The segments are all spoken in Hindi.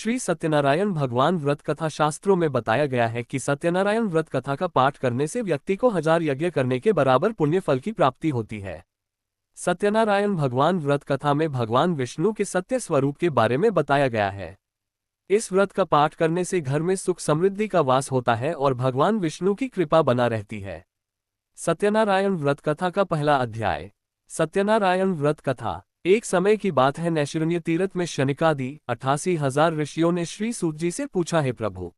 श्री सत्यनारायण भगवान व्रत कथा शास्त्रों में बताया गया है कि सत्यनारायण व्रत कथा का पाठ करने से व्यक्ति को 1000 यज्ञ करने के बराबर पुण्य फल की प्राप्ति होती है। सत्यनारायण भगवान व्रत कथा में भगवान विष्णु के सत्य स्वरूप के बारे में बताया गया है। इस व्रत का पाठ करने से घर में सुख समृद्धि का वास होता है और भगवान विष्णु की कृपा बना रहती है। सत्यनारायण व्रत कथा का पहला अध्याय। सत्यनारायण व्रत कथा। एक समय की बात है, नैमिषारण्य तीर्थ में शनिकादि 88,000 ऋषियों ने श्री सूत जी से पूछा, है प्रभु,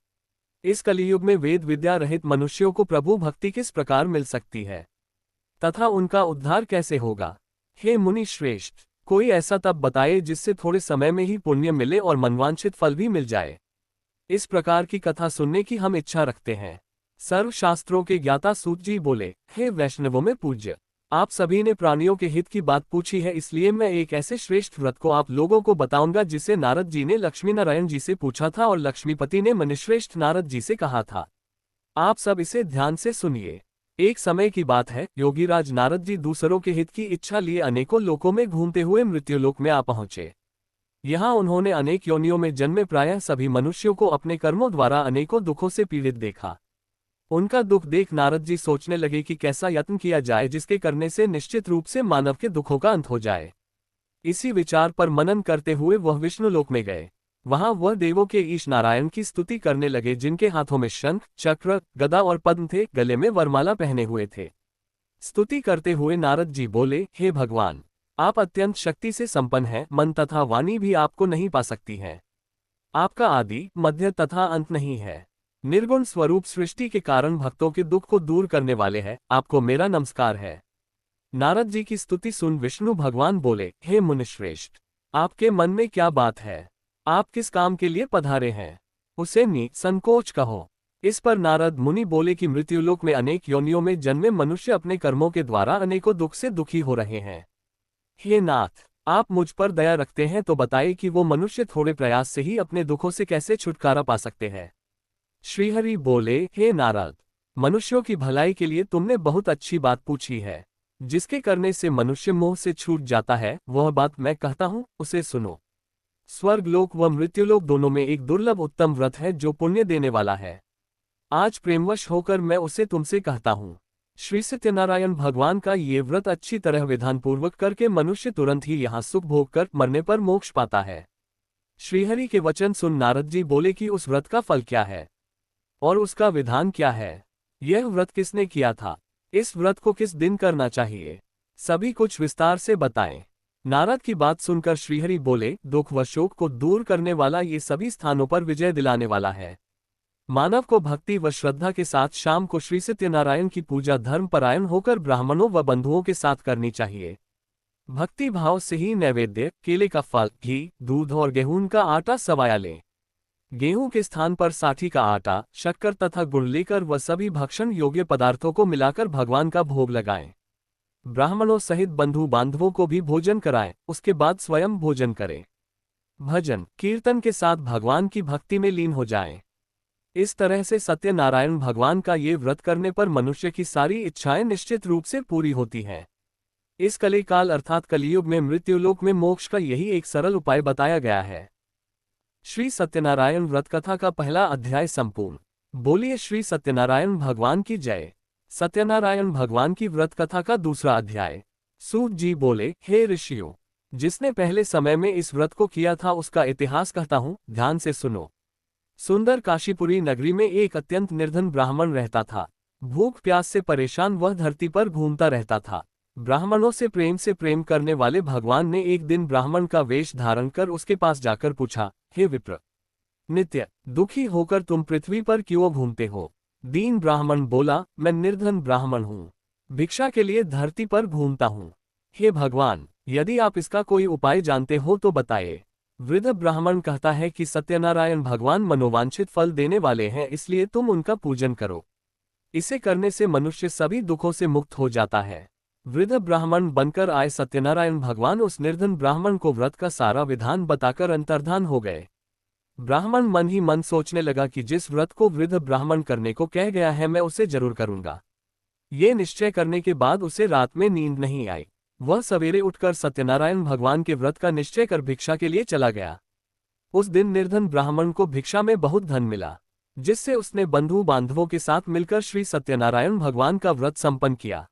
इस कलियुग में वेद विद्या रहित मनुष्यों को प्रभु भक्ति किस प्रकार मिल सकती है तथा उनका उद्धार कैसे होगा? हे मुनि श्रेष्ठ, कोई ऐसा तप बताए जिससे थोड़े समय में ही पुण्य मिले और मनवांछित फल भी मिल जाए। इस प्रकार की कथा सुनने की हम इच्छा रखते हैं। सर्व शास्त्रों के ज्ञाता सूत जी बोले, हे वैष्णवों में पूज्य, आप सभी ने प्राणियों के हित की बात पूछी है, इसलिए मैं एक ऐसे श्रेष्ठ व्रत को आप लोगों को बताऊंगा जिसे नारद जी ने लक्ष्मी नारायण जी से पूछा था और लक्ष्मीपति ने मुनिश्रेष्ठ नारद जी से कहा था। आप सब इसे ध्यान से सुनिए। एक समय की बात है, योगीराज नारद जी दूसरों के हित की इच्छा लिए अनेकों लोकों में घूमते हुए मृत्युलोक में आ पहुंचे। यहाँ उन्होंने अनेक योनियों में जन्मे प्रायः सभी मनुष्यों को अपने कर्मों द्वारा अनेकों दुखों से पीड़ित देखा। उनका दुख देख नारद जी सोचने लगे कि कैसा यत्न किया जाए जिसके करने से निश्चित रूप से मानव के दुखों का अंत हो जाए। इसी विचार पर मनन करते हुए वह विष्णुलोक में गए। वहां वह देवों के ईश नारायण की स्तुति करने लगे, जिनके हाथों में शंख, चक्र, गदा और पद्म थे, गले में वरमाला पहने हुए थे। स्तुति करते हुए नारद जी बोले, हे भगवान, आप अत्यंत शक्ति से संपन्न हैं, मन तथा वाणी भी आपको नहीं पा सकती है। आपका आदि, मध्य तथा अंत नहीं है। निर्गुण स्वरूप सृष्टि के कारण भक्तों के दुख को दूर करने वाले हैं, आपको मेरा नमस्कार है। नारद जी की स्तुति सुन विष्णु भगवान बोले, हे मुनिश्रेष्ठ, आपके मन में क्या बात है? आप किस काम के लिए पधारे हैं? उसे निसंकोच कहो। इस पर नारद मुनि बोले कि मृत्युलोक में अनेक योनियों में जन्मे मनुष्य अपने कर्मों के द्वारा अनेकों दुख से दुखी हो रहे हैं। हे नाथ, आप मुझ पर दया रखते हैं तो बताइए कि वो मनुष्य थोड़े प्रयास से ही अपने दुखों से कैसे छुटकारा पा सकते हैं। श्रीहरि बोले, हे नारद, मनुष्यों की भलाई के लिए तुमने बहुत अच्छी बात पूछी है। जिसके करने से मनुष्य मोह से छूट जाता है, वह बात मैं कहता हूँ, उसे सुनो। स्वर्गलोक व मृत्युलोक दोनों में एक दुर्लभ उत्तम व्रत है जो पुण्य देने वाला है। आज प्रेमवश होकर मैं उसे तुमसे कहता हूँ। श्री सत्यनारायण भगवान का ये व्रत अच्छी तरह विधान पूर्वक करके मनुष्य तुरंत ही यहाँ सुख भोग कर मरने पर मोक्ष पाता है। श्रीहरि के वचन सुन नारद जी बोले कि उस व्रत का फल क्या है और उसका विधान क्या है? यह व्रत किसने किया था? इस व्रत को किस दिन करना चाहिए? सभी कुछ विस्तार से बताएं। नारद की बात सुनकर श्रीहरि बोले, दुख व शोक को दूर करने वाला ये सभी स्थानों पर विजय दिलाने वाला है। मानव को भक्ति व श्रद्धा के साथ शाम को श्री सत्यनारायण की पूजा धर्मपरायण होकर ब्राह्मणों व बंधुओं के साथ करनी चाहिए। भक्ति भाव से ही नैवेद्य, केले का फल, घी, दूध और गेहूं का आटा सवाया लें। गेहूं के स्थान पर साठी का आटा, शक्कर तथा गुड़ लेकर व सभी भक्षण योग्य पदार्थों को मिलाकर भगवान का भोग लगाएं। ब्राह्मणों सहित बंधु बांधवों को भी भोजन कराएं, उसके बाद स्वयं भोजन करें। भजन कीर्तन के साथ भगवान की भक्ति में लीन हो जाएं। इस तरह से सत्यनारायण भगवान का ये व्रत करने पर मनुष्य की सारी इच्छाएं निश्चित रूप से पूरी होती हैं। इस कलिकाल अर्थात कलियुग में मृत्युलोक में मोक्ष का यही एक सरल उपाय बताया गया है। श्री सत्यनारायण व्रत कथा का पहला अध्याय संपूर्ण। बोलिए श्री सत्यनारायण भगवान की जय। सत्यनारायण भगवान की व्रत कथा का दूसरा अध्याय। सूत जी बोले, हे ऋषियों, जिसने पहले समय में इस व्रत को किया था उसका इतिहास कहता हूँ, ध्यान से सुनो। सुंदर काशीपुरी नगरी में एक अत्यंत निर्धन ब्राह्मण रहता था। भूख प्यास से परेशान वह धरती पर घूमता रहता था। ब्राह्मणों से प्रेम करने वाले भगवान ने एक दिन ब्राह्मण का वेश धारण कर उसके पास जाकर पूछा, हे विप्र, नित्य दुखी होकर तुम पृथ्वी पर क्यों घूमते हो? दीन ब्राह्मण बोला, मैं निर्धन ब्राह्मण हूँ, भिक्षा के लिए धरती पर घूमता हूँ। हे भगवान, यदि आप इसका कोई उपाय जानते हो तो बताइए। वृद्ध ब्राह्मण कहता है कि सत्यनारायण भगवान मनोवांछित फल देने वाले हैं, इसलिए तुम उनका पूजन करो। इसे करने से मनुष्य सभी दुखों से मुक्त हो जाता है। वृद्ध ब्राह्मण बनकर आए सत्यनारायण भगवान उस निर्धन ब्राह्मण को व्रत का सारा विधान बताकर अंतर्धान हो गए। ब्राह्मण मन ही मन सोचने लगा कि जिस व्रत को वृद्ध ब्राह्मण करने को कह गया है मैं उसे जरूर करूंगा। ये निश्चय करने के बाद उसे रात में नींद नहीं आई। वह सवेरे उठकर सत्यनारायण भगवान के व्रत का निश्चय कर भिक्षा के लिए चला गया। उस दिन निर्धन ब्राह्मण को भिक्षा में बहुत धन मिला, जिससे उसने बंधु बांधवों के साथ मिलकर श्री सत्यनारायण भगवान का व्रत संपन्न किया।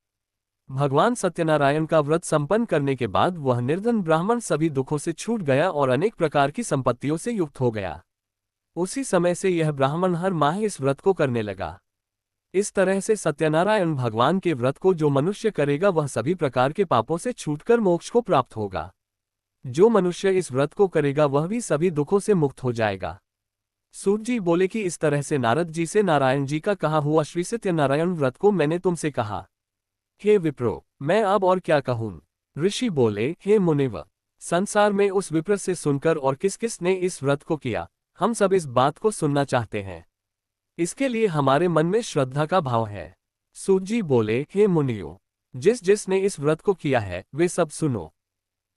भगवान सत्यनारायण का व्रत संपन्न करने के बाद वह निर्धन ब्राह्मण सभी दुखों से छूट गया और अनेक प्रकार की संपत्तियों से युक्त हो गया। उसी समय से यह ब्राह्मण हर माह इस व्रत को करने लगा। इस तरह से सत्यनारायण भगवान के व्रत को जो मनुष्य करेगा वह सभी प्रकार के पापों से छूटकर मोक्ष को प्राप्त होगा। जो मनुष्य इस व्रत को करेगा वह भी सभी दुखों से मुक्त हो जाएगा। सूत जी बोले कि इस तरह से नारद जी से नारायण जी का कहा हुआ श्री सत्यनारायण व्रत को मैंने तुमसे कहा। हे विप्रो, मैं अब और क्या कहूँ। ऋषि बोले, हे मुनिव, संसार में उस विप्र से सुनकर और किस किस ने इस व्रत को किया, हम सब इस बात को सुनना चाहते हैं। इसके लिए हमारे मन में श्रद्धा का भाव है। सूत जी बोले, हे मुनियों, जिस जिसने इस व्रत को किया है वे सब सुनो।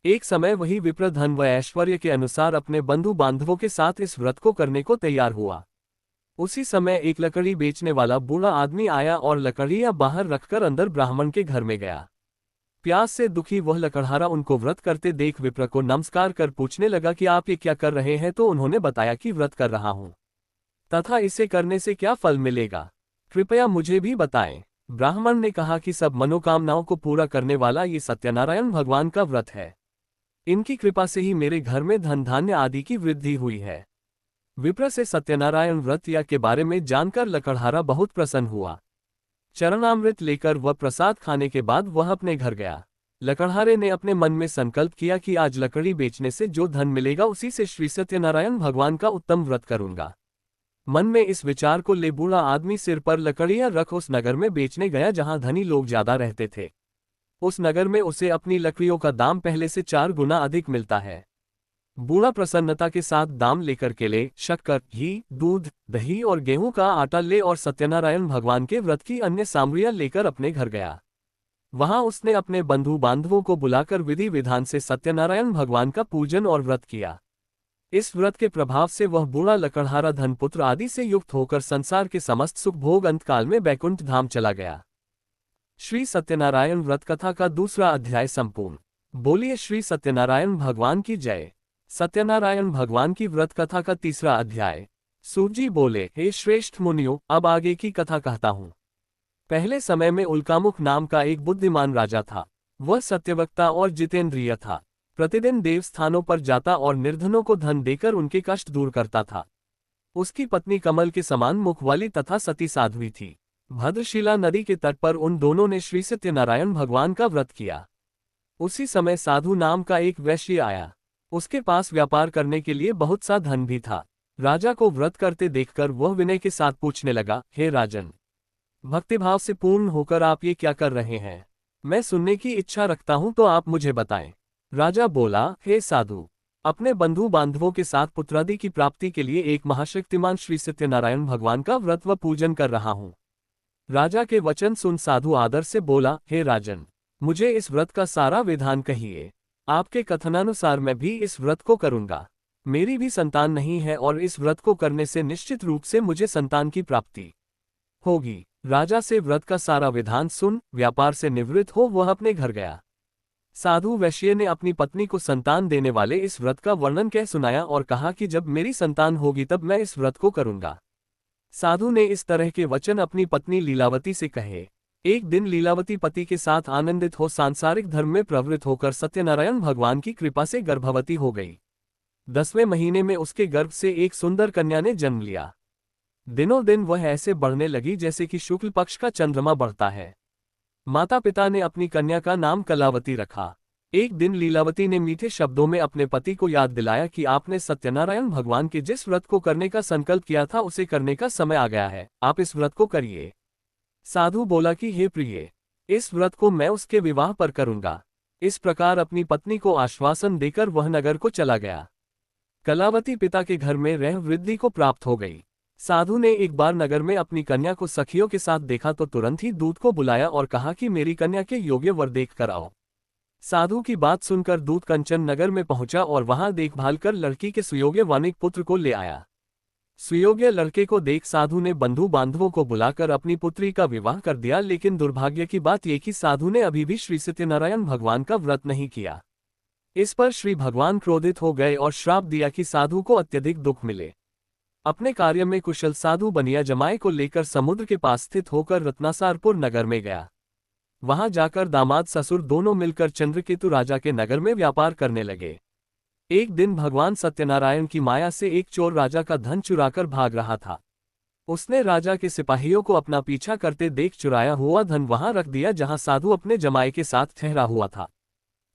एक समय वही विप्र धन व ऐश्वर्य के अनुसार अपने बंधु बांधवों के साथ इस व्रत को करने को तैयार हुआ। उसी समय एक लकड़ी बेचने वाला बूढ़ा आदमी आया और लकड़ियां बाहर रखकर अंदर ब्राह्मण के घर में गया। प्यास से दुखी वह लकड़हारा उनको व्रत करते देख विप्र को नमस्कार कर पूछने लगा कि आप ये क्या कर रहे हैं। तो उन्होंने बताया कि व्रत कर रहा हूं तथा इसे करने से क्या फल मिलेगा, कृपया मुझे भी बताएं। ब्राह्मण ने कहा कि सब मनोकामनाओं को पूरा करने वाला ये सत्यनारायण भगवान का व्रत है। इनकी कृपा से ही मेरे घर में धन धान्य आदि की वृद्धि हुई है। विप्र से सत्यनारायण व्रत या के बारे में जानकर लकड़हारा बहुत प्रसन्न हुआ। चरणामृत लेकर वह प्रसाद खाने के बाद वह अपने घर गया। लकड़हारे ने अपने मन में संकल्प किया कि आज लकड़ी बेचने से जो धन मिलेगा उसी से श्री सत्यनारायण भगवान का उत्तम व्रत करूंगा। मन में इस विचार को ले बूढ़ा आदमी सिर पर लकड़ियां रख उस नगर में बेचने गया जहां धनी लोग ज्यादा रहते थे। उस नगर में उसे अपनी लकड़ियों का दाम पहले से 4 गुना अधिक मिलता है। बूढ़ा प्रसन्नता के साथ दाम लेकर केले, शक्कर, घी, दूध, दही और गेहूं का आटा ले और सत्यनारायण भगवान के व्रत की अन्य सामग्रियां लेकर अपने घर गया। वहां उसने अपने बंधु बांधवों को बुलाकर विधि विधान से सत्यनारायण भगवान का पूजन और व्रत किया। इस व्रत के प्रभाव से वह बूढ़ा लकड़हारा धनपुत्र आदि से युक्त होकर संसार के समस्त सुख भोग अंतकाल में बैकुंठ धाम चला गया। श्री सत्यनारायण व्रत कथा का दूसरा अध्याय संपूर्ण। बोलिए श्री सत्यनारायण भगवान की जय। सत्यनारायण भगवान की व्रत कथा का तीसरा अध्याय। सूत जी बोले, हे श्रेष्ठ मुनियों, अब आगे की कथा कहता हूँ। पहले समय में उल्कामुख नाम का एक बुद्धिमान राजा था। वह सत्यवक्ता और जितेंद्रिय था। प्रतिदिन देव स्थानों पर जाता और निर्धनों को धन देकर उनके कष्ट दूर करता था। उसकी पत्नी कमल के समान मुख वाली तथा सती साध्वी थी। भद्रशिला नदी के तट पर उन दोनों ने श्री सत्यनारायण भगवान का व्रत किया। उसी समय साधु नाम का एक वैश्य आया। उसके पास व्यापार करने के लिए बहुत सा धन भी था। राजा को व्रत करते देखकर वह विनय के साथ पूछने लगा, हे राजन, भक्तिभाव से पूर्ण होकर आप ये क्या कर रहे हैं? मैं सुनने की इच्छा रखता हूं तो आप मुझे बताएं। राजा बोला, हे साधु, अपने बंधु बांधवों के साथ पुत्रादि की प्राप्ति के लिए एक महाशक्तिमान श्री सत्यनारायण भगवान का व्रत व पूजन कर रहा हूं। राजा के वचन सुन साधु आदर से बोला, हे राजन, मुझे इस व्रत का सारा विधान कहिए। आपके कथनानुसार मैं भी इस व्रत को करूंगा। मेरी भी संतान नहीं है और इस व्रत को करने से निश्चित रूप से मुझे संतान की प्राप्ति होगी। राजा से व्रत का सारा विधान सुन व्यापार से निवृत्त हो वह अपने घर गया। साधु वैश्य ने अपनी पत्नी को संतान देने वाले इस व्रत का वर्णन कह सुनाया और कहा कि जब मेरी संतान होगी तब मैं इस व्रत को करूंगा। साधु ने इस तरह के वचन अपनी पत्नी लीलावती से कहे। एक दिन लीलावती पति के साथ आनंदित हो सांसारिक धर्म में प्रवृत्त होकर सत्यनारायण भगवान की कृपा से गर्भवती हो गई। 10वें महीने में उसके गर्भ से एक सुंदर कन्या ने जन्म लिया। दिनों दिन वह ऐसे बढ़ने लगी जैसे कि शुक्ल पक्ष का चंद्रमा बढ़ता है। माता पिता ने अपनी कन्या का नाम कलावती रखा। एक दिन लीलावती ने मीठे शब्दों में अपने पति को याद दिलाया कि आपने सत्यनारायण भगवान के जिस व्रत को करने का संकल्प किया था उसे करने का समय आ गया है, आप इस व्रत को करिए। साधु बोला कि हे प्रिय, इस व्रत को मैं उसके विवाह पर करूंगा। इस प्रकार अपनी पत्नी को आश्वासन देकर वह नगर को चला गया। कलावती पिता के घर में रह वृद्धि को प्राप्त हो गई। साधु ने एक बार नगर में अपनी कन्या को सखियों के साथ देखा तो तुरंत ही दूत को बुलाया और कहा कि मेरी कन्या के योग्य वर देख कर आओ। साधु की बात सुनकर दूत कंचन नगर में पहुंचा और वहां देखभाल कर लड़की के सुयोग्य वानिक पुत्र को ले आया। सुयोग्य लड़के को देख साधु ने बंधु बांधवों को बुलाकर अपनी पुत्री का विवाह कर दिया। लेकिन दुर्भाग्य की बात यह कि साधु ने अभी भी श्री सत्यनारायण भगवान का व्रत नहीं किया। इस पर श्री भगवान क्रोधित हो गए और श्राप दिया कि साधु को अत्यधिक दुख मिले। अपने कार्य में कुशल साधु बनिया जमाई को लेकर समुद्र के पास स्थित होकर रत्नासारपुर नगर में गया। वहां जाकर दामाद ससुर दोनों मिलकर चंद्रकेतु राजा के नगर में व्यापार करने लगे। एक दिन भगवान सत्यनारायण की माया से एक चोर राजा का धन चुराकर भाग रहा था। उसने राजा के सिपाहियों को अपना पीछा करते देख चुराया हुआ धन वहां रख दिया जहां साधु अपने जमाई के साथ ठहरा हुआ था।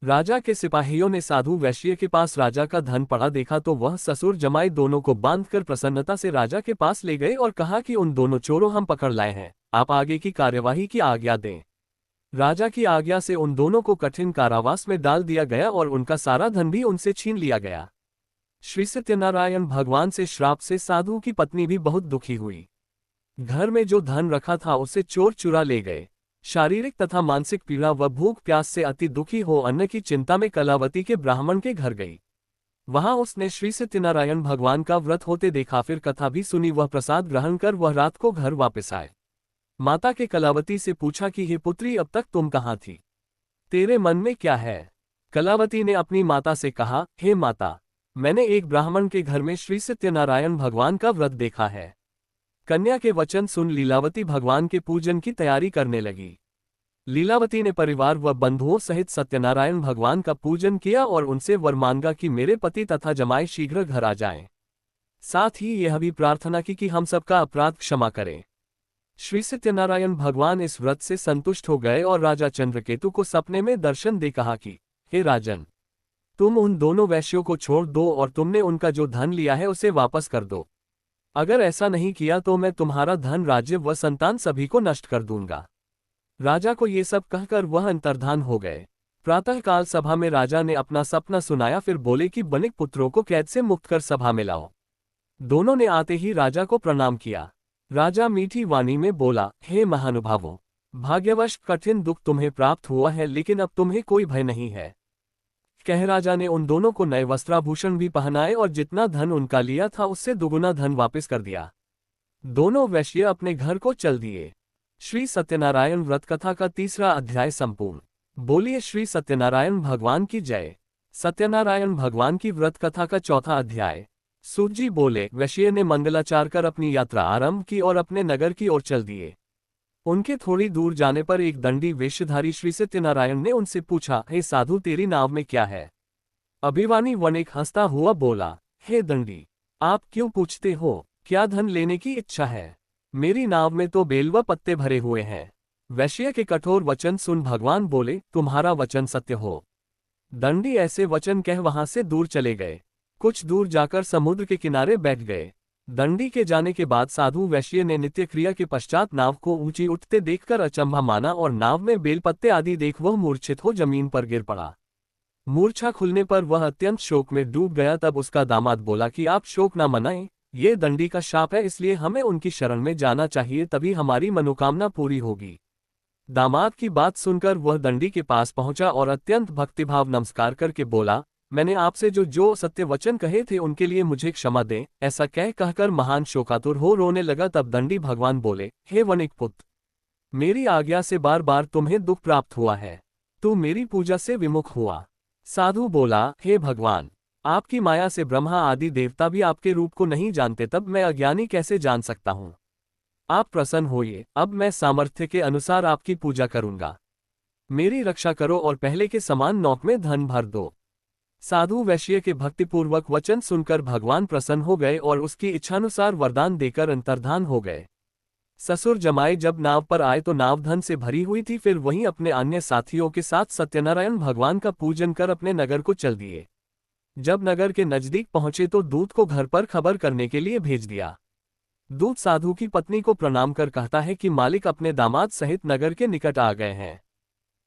राजा के सिपाहियों ने साधु वैश्य के पास राजा का धन पड़ा देखा तो वह ससुर जमाई दोनों को बांधकर प्रसन्नता से राजा के पास ले गए और कहा कि उन दोनों चोरों हम पकड़ लाए हैं, आप आगे की कार्यवाही की आज्ञा दें। राजा की आज्ञा से उन दोनों को कठिन कारावास में डाल दिया गया और उनका सारा धन भी उनसे छीन लिया गया। श्री सत्यनारायण भगवान से श्राप से साधु की पत्नी भी बहुत दुखी हुई। घर में जो धन रखा था उसे चोर चुरा ले गए। शारीरिक तथा मानसिक पीड़ा व भूख प्यास से अति दुखी हो अन्न की चिंता में कलावती के ब्राह्मण के घर गई। वहां उसने श्री सत्यनारायण भगवान का व्रत होते देखा, फिर कथा भी सुनी। वह प्रसाद ग्रहण कर वह रात को घर वापस आए। माता के कलावती से पूछा कि हे पुत्री, अब तक तुम कहाँ थी? तेरे मन में क्या है? कलावती ने अपनी माता से कहा, हे माता, मैंने एक ब्राह्मण के घर में श्री सत्यनारायण भगवान का व्रत देखा है। कन्या के वचन सुन लीलावती भगवान के पूजन की तैयारी करने लगी। लीलावती ने परिवार व बंधुओं सहित सत्यनारायण भगवान का पूजन किया और उनसे वर मांगा कि मेरे पति तथा जमाई शीघ्र घर आ जाएं। साथ ही यह भी प्रार्थना की कि हम सबका अपराध क्षमा करें। श्री सत्यनारायण भगवान इस व्रत से संतुष्ट हो गए और राजा चंद्रकेतु को सपने में दर्शन दे कहा कि हे राजन, तुम उन दोनों वैश्यों को छोड़ दो और तुमने उनका जो धन लिया है उसे वापस कर दो। अगर ऐसा नहीं किया तो मैं तुम्हारा धन, राज्य व संतान सभी को नष्ट कर दूंगा। राजा को ये सब कहकर वह अंतर्धान हो गए। प्रातःकाल सभा में राजा ने अपना सपना सुनाया, फिर बोले कि बनिक पुत्रों को कैद से मुक्त कर सभा में लाओ। दोनों ने आते ही राजा को प्रणाम किया। राजा मीठी वाणी में बोला, हे महानुभावों, भाग्यवश कठिन दुख तुम्हें प्राप्त हुआ है, लेकिन अब तुम्हें कोई भय नहीं है। कह राजा ने उन दोनों को नए वस्त्राभूषण भी पहनाए और जितना धन उनका लिया था उससे दुगुना धन वापस कर दिया। दोनों वैश्य अपने घर को चल दिए। श्री सत्यनारायण व्रत कथा का 3रा अध्याय संपूर्ण। बोलिए श्री सत्यनारायण भगवान की जय। सत्यनारायण भगवान की व्रत कथा का 4था अध्याय। सूत जी बोले, वैश्य ने मंगलाचार कर अपनी यात्रा आरंभ की और अपने नगर की ओर चल दिए। उनके थोड़ी दूर जाने पर एक दंडी वेशधारी श्री सत्यनारायण ने उनसे पूछा, हे साधु, तेरी नाव में क्या है? अभिमानी वणिक हंसता हुआ बोला, हे दंडी, आप क्यों पूछते हो? क्या धन लेने की इच्छा है? मेरी नाव में तो बेल व पत्ते भरे हुए हैं। वैश्य के कठोर वचन सुन भगवान बोले, तुम्हारा वचन सत्य हो। दंडी ऐसे वचन कह वहां से दूर चले गए। कुछ दूर जाकर समुद्र के किनारे बैठ गए। दंडी के जाने के बाद साधु वैश्य ने नित्य क्रिया के पश्चात नाव को ऊंची उठते देखकर अचंभा माना और नाव में बेलपत्ते आदि देख वह मूर्छित हो जमीन पर गिर पड़ा। मूर्छा खुलने पर वह अत्यंत शोक में डूब गया। तब उसका दामाद बोला कि आप शोक न मनाएं, ये दंडी का शाप है, इसलिए हमें उनकी शरण में जाना चाहिए, तभी हमारी मनोकामना पूरी होगी। दामाद की बात सुनकर वह दंडी के पास पहुंचा और अत्यंत भक्तिभाव नमस्कार करके बोला, मैंने आपसे जो सत्य वचन कहे थे उनके लिए मुझे क्षमा दें। ऐसा कहकर महान शोकातुर हो रोने लगा। तब दंडी भगवान बोले, हे वणिक पुत्र, मेरी आज्ञा से बार बार तुम्हें दुख प्राप्त हुआ है, तू मेरी पूजा से विमुख हुआ। साधु बोला, हे भगवान, आपकी माया से ब्रह्मा आदि देवता भी आपके रूप को नहीं जानते, तब मैं अज्ञानी कैसे जान सकता हूँ? आप प्रसन्न होइए, अब मैं सामर्थ्य के अनुसार आपकी पूजा करूंगा। मेरी रक्षा करो और पहले के समान नौक में धन भर दो। साधु वैश्य के भक्तिपूर्वक वचन सुनकर भगवान प्रसन्न हो गए और उसकी इच्छानुसार वरदान देकर अंतर्धान हो गए। ससुर जमाई जब नाव पर आए तो नाव धन से भरी हुई थी। फिर वहीं अपने अन्य साथियों के साथ सत्यनारायण भगवान का पूजन कर अपने नगर को चल दिए। जब नगर के नजदीक पहुंचे तो दूत को घर पर खबर करने के लिए भेज दिया। दूत साधु की पत्नी को प्रणाम कर कहता है कि मालिक अपने दामाद सहित नगर के निकट आ गए हैं।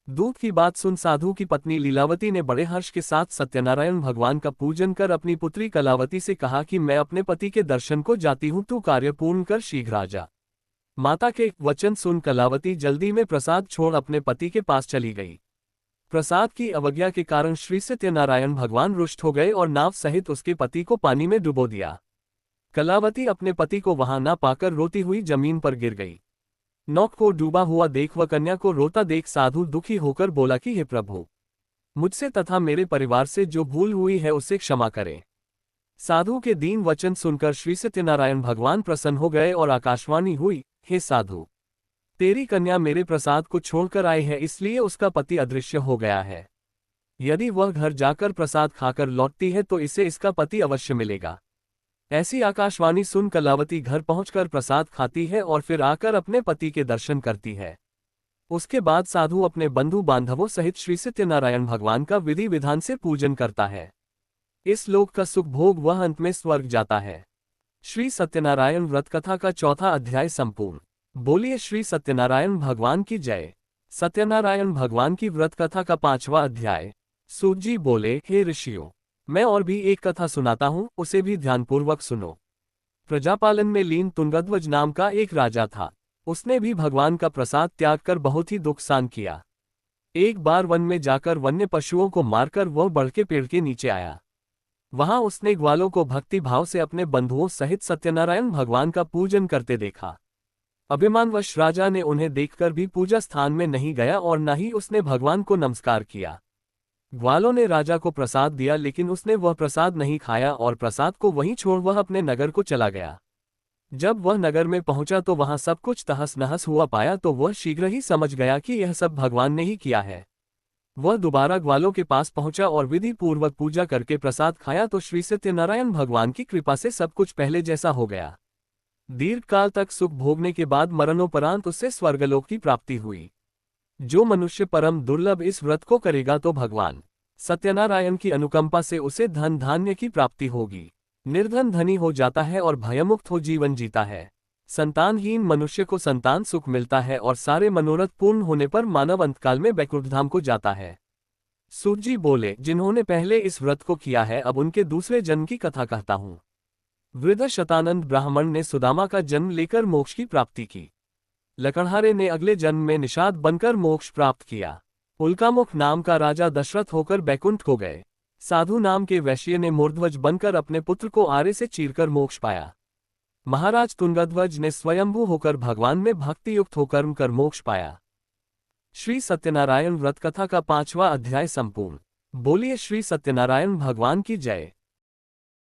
दूत की बात सुन साधु की पत्नी लीलावती ने बड़े हर्ष के साथ सत्यनारायण भगवान का पूजन कर अपनी पुत्री कलावती से कहा कि मैं अपने पति के दर्शन को जाती हूँ, तू कार्य पूर्ण कर शीघ्र आ जा। माता के वचन सुन कलावती जल्दी में प्रसाद छोड़ अपने पति के पास चली गई। प्रसाद की अवज्ञा के कारण श्री सत्यनारायण भगवान रुष्ट हो गए और नाव सहित उसके पति को पानी में डुबो दिया। कलावती अपने पति को वहां न पाकर रोती हुई जमीन पर गिर गई। नौक को डूबा हुआ देख व कन्या को रोता देख साधु दुखी होकर बोला कि हे प्रभु, मुझसे तथा मेरे परिवार से जो भूल हुई है उसे क्षमा करें। साधु के दीन वचन सुनकर श्री सत्यनारायण भगवान प्रसन्न हो गए और आकाशवाणी हुई, हे साधु, तेरी कन्या मेरे प्रसाद को छोड़कर आई है, इसलिए उसका पति अदृश्य हो गया है। यदि वह घर जाकर प्रसाद खाकर लौटती है तो इसे इसका पति अवश्य मिलेगा। ऐसी आकाशवाणी सुन कलावती घर पहुंचकर प्रसाद खाती है और फिर आकर अपने पति के दर्शन करती है। उसके बाद साधु अपने बंधु बांधवों सहित श्री सत्यनारायण भगवान का विधि विधान से पूजन करता है। इस लोक का सुख भोग वह अंत में स्वर्ग जाता है। श्री सत्यनारायण व्रत कथा का चौथा अध्याय संपूर्ण। बोलिए श्री सत्यनारायण भगवान की जय। सत्यनारायण भगवान की व्रत कथा का 5वां अध्याय। सूत जी बोले, हे ऋषियों, मैं और भी एक कथा सुनाता हूँ, उसे भी ध्यानपूर्वक सुनो। प्रजापालन में लीन तुंगध्वज नाम का एक राजा था। उसने भी भगवान का प्रसाद त्याग कर बहुत ही दुख सहन किया। एक बार वन में जाकर वन्य पशुओं को मारकर वह बढ़ के पेड़ के नीचे आया। वहां उसने ग्वालों को भक्ति भाव से अपने बंधुओं सहित सत्यनारायण भगवान का पूजन करते देखा। अभिमानवश राजा ने उन्हें देखकर भी पूजा स्थान में नहीं गया और न ही उसने भगवान को नमस्कार किया। ग्वालों ने राजा को प्रसाद दिया, लेकिन उसने वह प्रसाद नहीं खाया और प्रसाद को वहीं छोड़ वह अपने नगर को चला गया। जब वह नगर में पहुंचा तो वहां सब कुछ तहस नहस हुआ पाया, तो वह शीघ्र ही समझ गया कि यह सब भगवान ने ही किया है। वह दोबारा ग्वालों के पास पहुंचा और विधि पूर्वक पूजा करके प्रसाद खाया तो श्री सत्यनारायण भगवान की कृपा से सब कुछ पहले जैसा हो गया। दीर्घ काल तक सुख भोगने के बाद मरणोपरांत उससे स्वर्गलोक की प्राप्ति हुई। जो मनुष्य परम दुर्लभ इस व्रत को करेगा तो भगवान सत्यनारायण की अनुकंपा से उसे धन धान्य की प्राप्ति होगी। निर्धन धनी हो जाता है और भयमुक्त हो जीवन जीता है। संतानहीन मनुष्य को संतान सुख मिलता है और सारे मनोरथ पूर्ण होने पर मानव अंतकाल में बैकुंठ धाम को जाता है। सूत जी बोले, जिन्होंने पहले इस व्रत को किया है अब उनके दूसरे जन्म की कथा कहता हूँ। वृद्ध शतानंद ब्राह्मण ने सुदामा का जन्म लेकर मोक्ष की प्राप्ति की। लकड़हारे ने अगले जन्म में निषाद बनकर मोक्ष प्राप्त किया। उल्कामुख नाम का राजा दशरथ होकर बैकुंठ को गए। साधु नाम के वैश्य ने मूर्ध्वज बनकर अपने पुत्र को आरे से चीरकर मोक्ष पाया। महाराज तुंगध्वज ने स्वयंभू होकर भगवान में भक्ति युक्त होकर कर मोक्ष पाया। श्री सत्यनारायण व्रत कथा का 5वां अध्याय संपूर्ण। बोलिए श्री सत्यनारायण भगवान की जय।